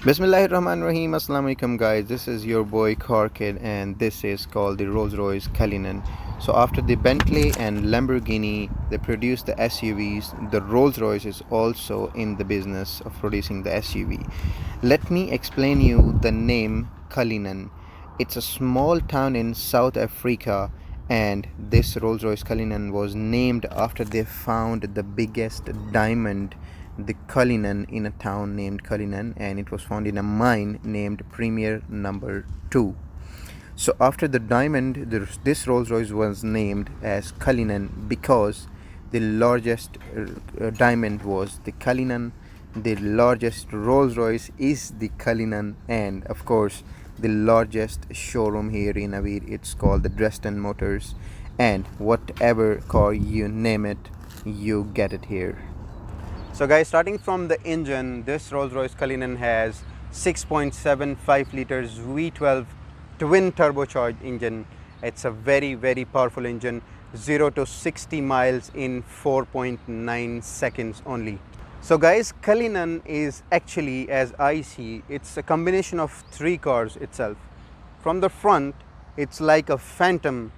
Bismillahirrahmanirrahim. Assalamu alaikum guys. This is your boy Car Kid and this is called the Rolls-Royce Cullinan. So after the Bentley and Lamborghini they produce the SUVs, the Rolls-Royce is also in the business of producing the SUV. Let me explain you the name Cullinan. It's a small town in South Africa and this Rolls-Royce Cullinan was named after they found the biggest diamond, the Cullinan, in a town named Cullinan, and it was found in a mine named Premier Number 2. So after the diamond, this Rolls-Royce was named as Cullinan because the largest diamond was the Cullinan, the largest Rolls-Royce is the Cullinan, and of course the largest showroom here in Aviv, it's called the Dresden Motors, and whatever car you name it, you get it here. So guys, starting from the engine, this Rolls-Royce Cullinan has 6.75 liters V12 twin turbocharged engine. It's a very powerful engine, 0 to 60 miles in 4.9 seconds only. So guys, Cullinan is actually, as I see, it's a combination of three cars itself. From the front, it's like a phantom.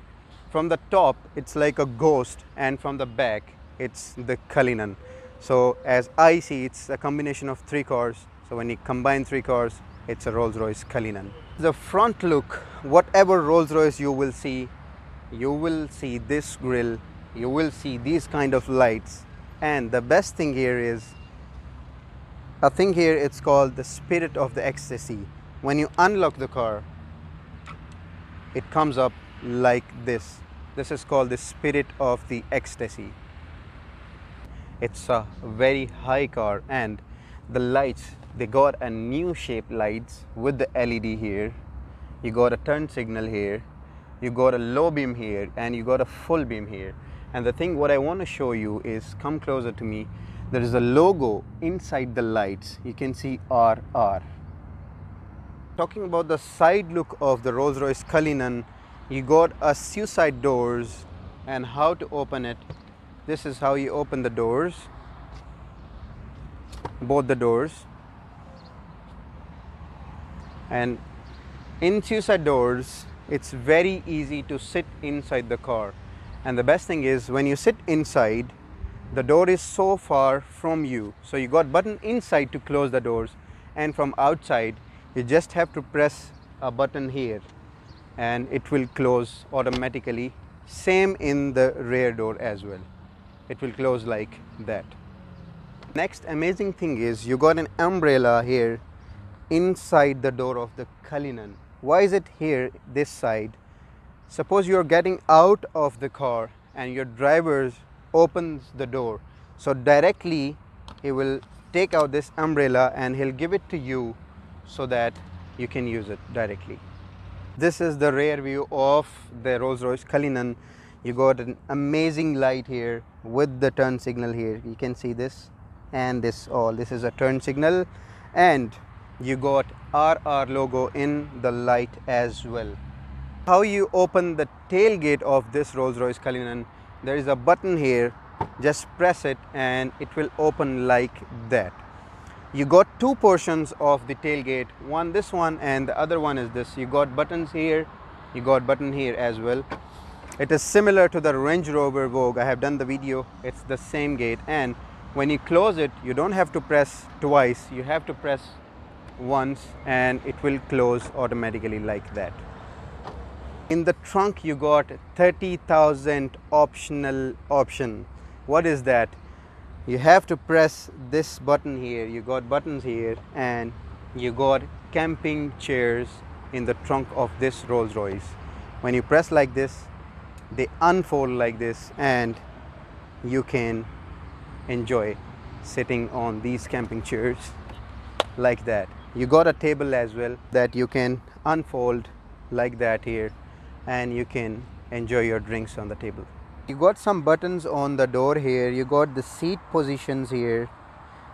From the top, it's like a ghost, and from the back, it's the Cullinan. So as I see, it's a combination of three cars. So when you combine three cars, it's a Rolls-Royce Cullinan. The front look, whatever Rolls-Royce you will see this grille, you will see these kind of lights. And the best thing here is, a thing here, it's called the spirit of the ecstasy. When you unlock the car, it comes up like this. This is called the spirit of the ecstasy. It's a very high car, and the lights, they got a new shape lights with the LED here. You got a turn signal here, you got a low beam here, and you got a full beam here. And the thing what I want to show you is, come closer to me, there is a logo inside the lights. You can see RR. Talking about the side look of the Rolls-Royce Cullinan, you got a suicide doors, and how to open it. This is how you open the doors, both the doors. And in suicide doors, it's very easy to sit inside the car. And the best thing is, when you sit inside, the door is so far from you. So you got button inside to close the doors, and from outside, you just have to press a button here and it will close automatically. Same in the rear door as well. It will close like that. Next amazing thing is, you got an umbrella here inside the door of the Cullinan. Why is it here this side? Suppose you are getting out of the car and your driver opens the door, so directly he will take out this umbrella and he'll give it to you so that you can use it directly. This is the rear view of the Rolls-Royce Cullinan. You got an amazing light here with the turn signal here. You can see this and this all. This is a turn signal, and you got RR logo in the light as well. How you open the tailgate of this Rolls-Royce Cullinan, there is a button here. Just press it and it will open like that. You got two portions of the tailgate, one this one and the other one is this. You got buttons here, you got button here as well. It is similar to the Range Rover Vogue. I have done the video. It's the same gate, and when you close it, you don't have to press twice. You have to press once and it will close automatically like that. In the trunk, you got 30,000 optional option. What is that? You have to press this button here. You got buttons here, and you got camping chairs in the trunk of this Rolls-Royce. When you press like this, they unfold like this, and you can enjoy sitting on these camping chairs like that. You got a table as well that you can unfold like that here, and you can enjoy your drinks on the table. You got some buttons on the door here. You got the seat positions here.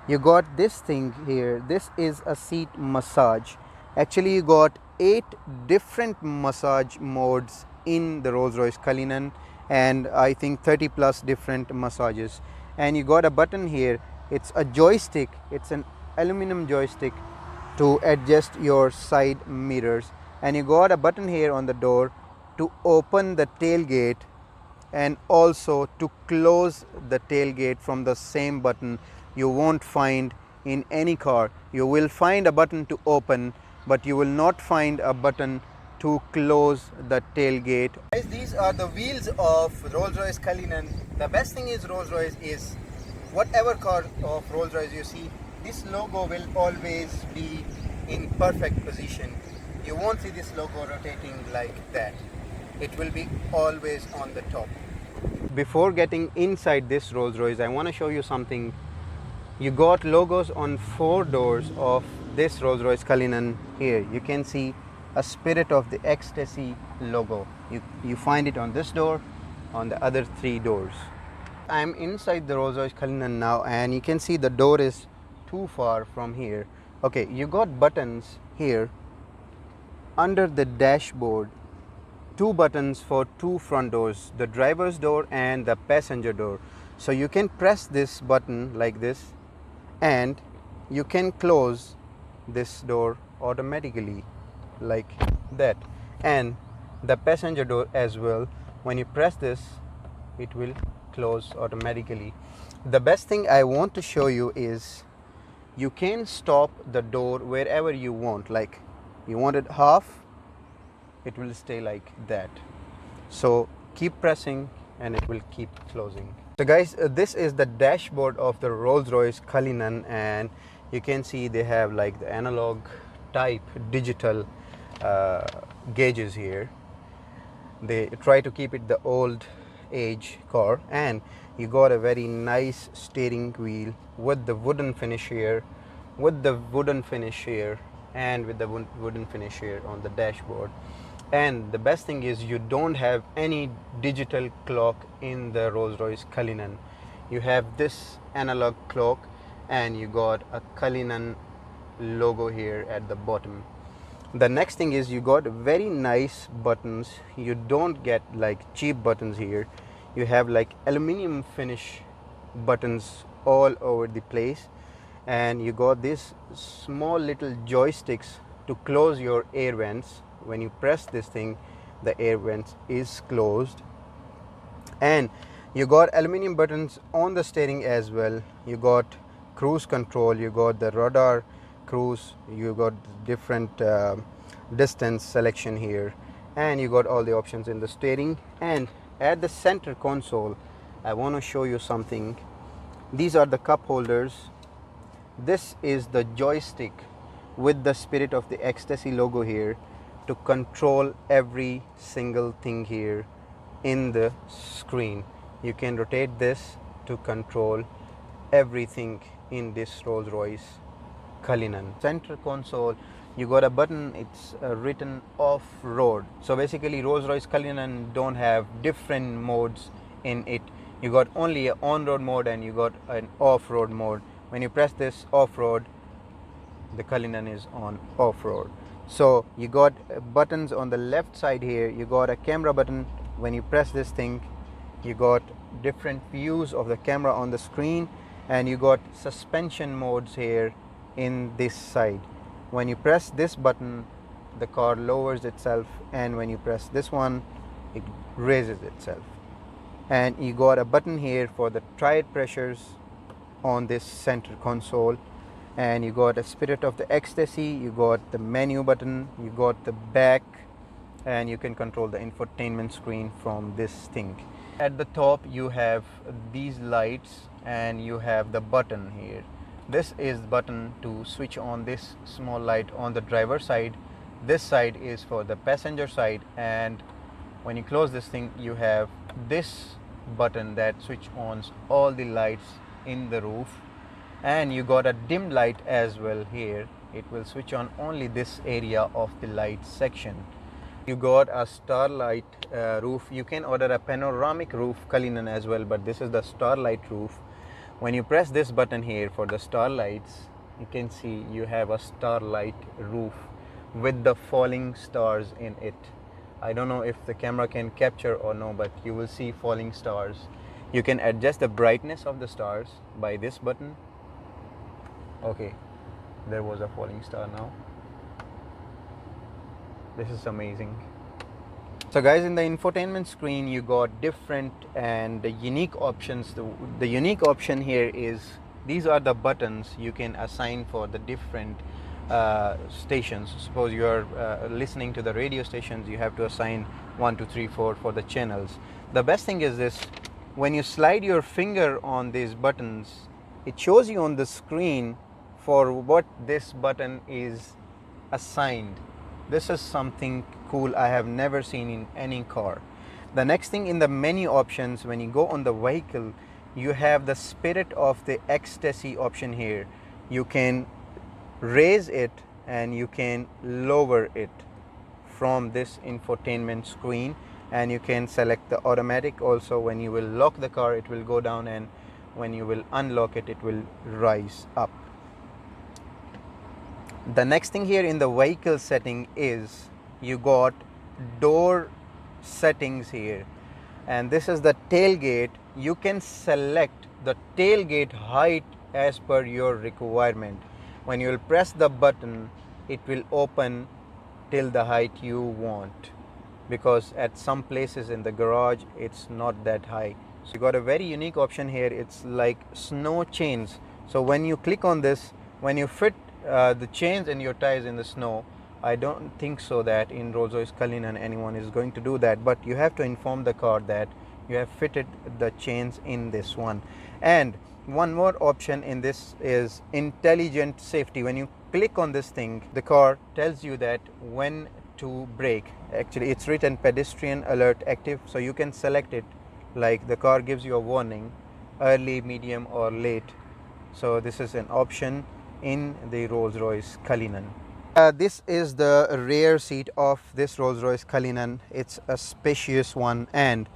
You got this thing here. This is a seat massage. Actually, you got 8 different massage modes in the Rolls-Royce Cullinan, and I think 30 plus different massages. And you got a button here. It's a joystick. It's an aluminum joystick to adjust your side mirrors, and you got a button here on the door to open the tailgate and also to close the tailgate from the same button. You won't find in any car. You will find a button to open, but you will not find a button to close the tailgate. Guys, these are the wheels of Rolls-Royce Cullinan. The best thing is Rolls-Royce is whatever car of Rolls-Royce you see, this logo will always be in perfect position. You won't see this logo rotating like that. It will be always on the top. Before getting inside this Rolls-Royce, I want to show you something. You got logos on 4 doors of this Rolls-Royce Cullinan here. You can see a Spirit of the Ecstasy logo. You find it on this door, on the other 3 doors. I'm inside the Rolls-Royce Cullinan now, and you can see the door is too far from here. Okay, you got buttons here under the dashboard. 2 buttons for 2 front doors, the driver's door and the passenger door. So you can press this button like this, and you can close this door automatically like that, and the passenger door as well. When you press this, it will close automatically. The best thing I want to show you is you can stop the door wherever you want. Like you want it half, it will stay like that. So keep pressing and it will keep closing. So guys, this is the dashboard of the Rolls-Royce Cullinan, and you can see they have like the analog type digital gauges here. They try to keep it the old age car, and you got a very nice steering wheel with the wooden finish here, and with the wooden finish here on the dashboard. And the best thing is you don't have any digital clock in the Rolls-Royce Cullinan. You have this analog clock, and you got a Cullinan logo here at the bottom. The next thing is you got very nice buttons. You don't get like cheap buttons here. You have like aluminum finish buttons all over the place, and you got these small little joysticks to close your air vents. When you press this thing, the air vents is closed. And you got aluminum buttons on the steering as well. You got cruise control, you got the radar cruise, you got different distance selection here, and you got all the options in the steering. And at the center console, I want to show you something. These are the cup holders. This is the joystick with the Spirit of the Ecstasy logo here to control every single thing here in the screen. You can rotate this to control everything in this Rolls-Royce Cullinan. Center console, you got a button, it's written off-road. So basically Rolls-Royce Cullinan don't have different modes in it. You got only an on-road mode and you got an off-road mode. When you press this off-road, the Cullinan is on off-road. So you got buttons on the left side here. You got a camera button. When you press this thing, you got different views of the camera on the screen, and you got suspension modes here in this side. When you press this button, the car lowers itself, and when you press this one, it raises itself. And you got a button here for the tire pressures on this center console, and you got a Spirit of the Ecstasy, you got the menu button, you got the back, and you can control the infotainment screen from this thing. At the top you have these lights, and you have the button here. This is the button to switch on this small light on the driver's side. This side is for the passenger side, and when you close this thing, you have this button that switch on all the lights in the roof. And you got a dim light as well here. It will switch on only this area of the light section. You got a starlight roof. You can order a panoramic roof Cullinan as well, but this is the starlight roof. When you press this button here for the starlights, you can see you have a starlight roof with the falling stars in it. I don't know if the camera can capture or no, but you will see falling stars. You can adjust the brightness of the stars by this button. Okay, there was a falling star now. This is amazing. So guys, in the infotainment screen you got different and unique options. The unique option here is these are the buttons you can assign for the different stations. Suppose you are listening to the radio stations, you have to assign 1 2 3 4 for the channels. The best thing is this: when you slide your finger on these buttons, it shows you on the screen for what this button is assigned. This is something cool I have never seen in any car. The next thing, in the menu options, when you go on the vehicle, you have the spirit of the ecstasy option here. You can raise it and you can lower it from this infotainment screen, and you can select the automatic also. When you will lock the car, it will go down, and when you will unlock it, it will rise up. The next thing here in the vehicle setting is you got door settings here, and this is the tailgate. You can select the tailgate height as per your requirement. When you will press the button, it will open till the height you want, because at some places in the garage it's not that high. So you got a very unique option here. It's like snow chains. So when you click on this, when you fit the chains in your tires in the snow, I don't think so that in Rolls-Royce Cullinan anyone is going to do that, but you have to inform the car that you have fitted the chains in this one. And one more option in this is intelligent safety. When you click on this thing, the car tells you that when to brake. Actually, it's written pedestrian alert active, so you can select it, like the car gives you a warning, early, medium or late. So this is an option in the Rolls-Royce Cullinan. This is the rear seat of this Rolls-Royce Cullinan. It's a spacious one, and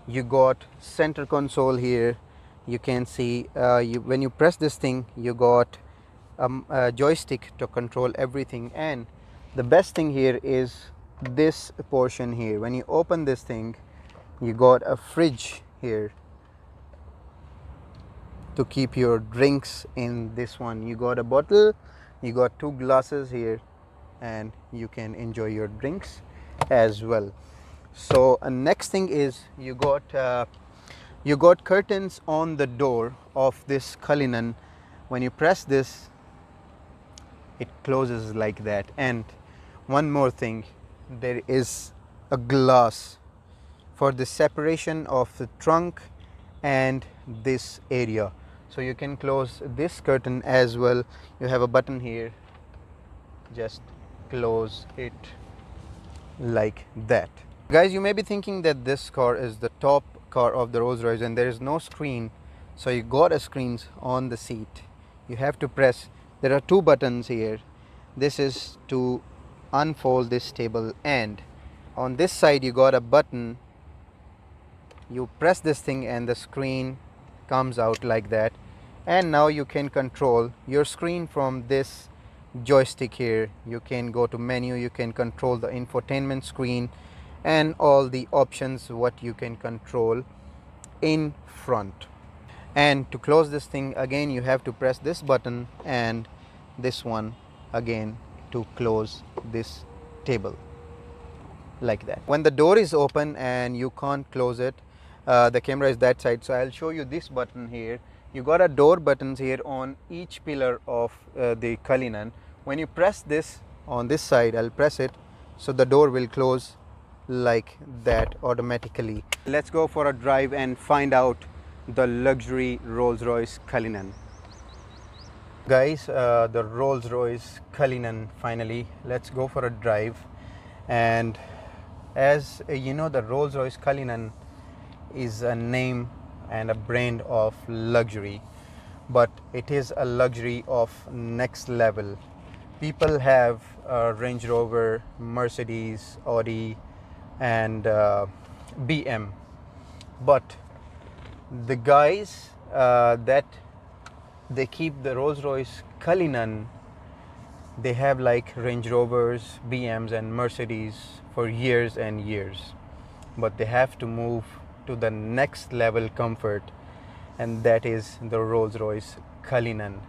you got center console here. You can see when you press this thing, you got a joystick to control everything. And the best thing here is this portion here. When you open this thing, you got a fridge here to keep your drinks in this one. You got a bottle, you got 2 glasses here, and you can enjoy your drinks as well. So next thing is you got curtains on the door of this Cullinan. When you press this, it closes like that. And one more thing, there is a glass for the separation of the trunk and this area, so you can close this curtain as well. You have a button here, just close it like that. Guys, you may be thinking that this car is the top car of the Rolls-Royce and there is no screen. So you got a screens on the seat. You have to press, there are 2 buttons here. This is to unfold this table, and on this side you got a button. You press this thing and the screen comes out like that, and now you can control your screen from this joystick here. You can go to menu, you can control the infotainment screen and all the options what you can control in front. And to close this thing again, you have to press this button and this one again to close this table like that. When the door is open and you can't close it, the camera is that side, so I'll show you this button here. You got a door buttons here on each pillar of the Cullinan. When you press this on this side, I'll press it, so the door will close like that automatically. Let's go for a drive and find out the luxury Rolls-Royce Cullinan. Guys, the Rolls-Royce Cullinan finally. Let's go for a drive. And as you know, the Rolls-Royce Cullinan is a name and a brand of luxury, but it is a luxury of next level. People have Range Rover, Mercedes, Audi and BM, but the guys that they keep the Rolls-Royce Cullinan, they have like Range Rovers, BMs and Mercedes for years and years, but they have to move to the next level comfort, and that is the Rolls-Royce Cullinan.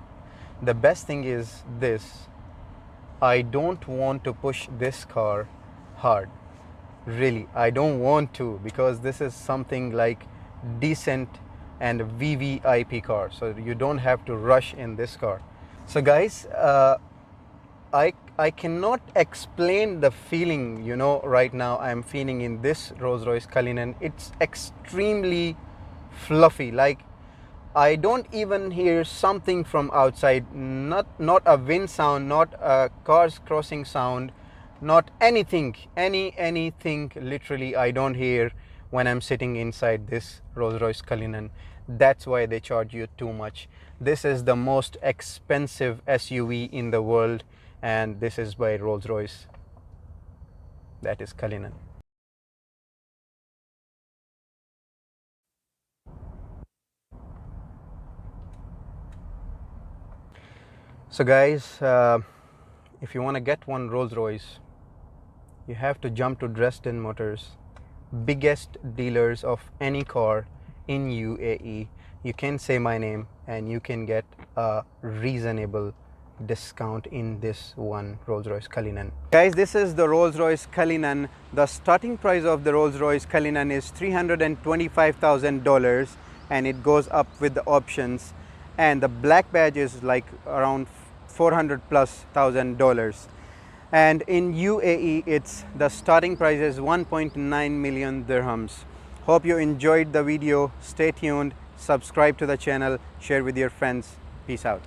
The best thing is this: I don't want to push this car hard. Really, I don't want to, because this is something like decent and VVIP car. So you don't have to rush in this car. So guys, I cannot explain the feeling, right now I'm feeling in this Rolls-Royce Cullinan. It's extremely fluffy. Like, I don't even hear something from outside. Not a wind sound, not a cars crossing sound, not anything, anything literally I don't hear when I'm sitting inside this Rolls-Royce Cullinan. That's why they charge you too much. This is the most expensive SUV in the world, and this is by Rolls-Royce. That is Cullinan. So guys, if you want to get one Rolls-Royce, you have to jump to Dresden Motors, biggest dealers of any car in UAE. You can say my name and you can get a reasonable discount in this one Rolls-Royce Cullinan. Guys, this is the Rolls-Royce Cullinan. The starting price of the Rolls-Royce Cullinan is $325,000 and it goes up with the options, and the black badge is like around $400,000+. And in UAE, it's the starting price is 1.9 million dirhams. Hope you enjoyed the video. Stay tuned, subscribe to the channel, share with your friends. Peace out.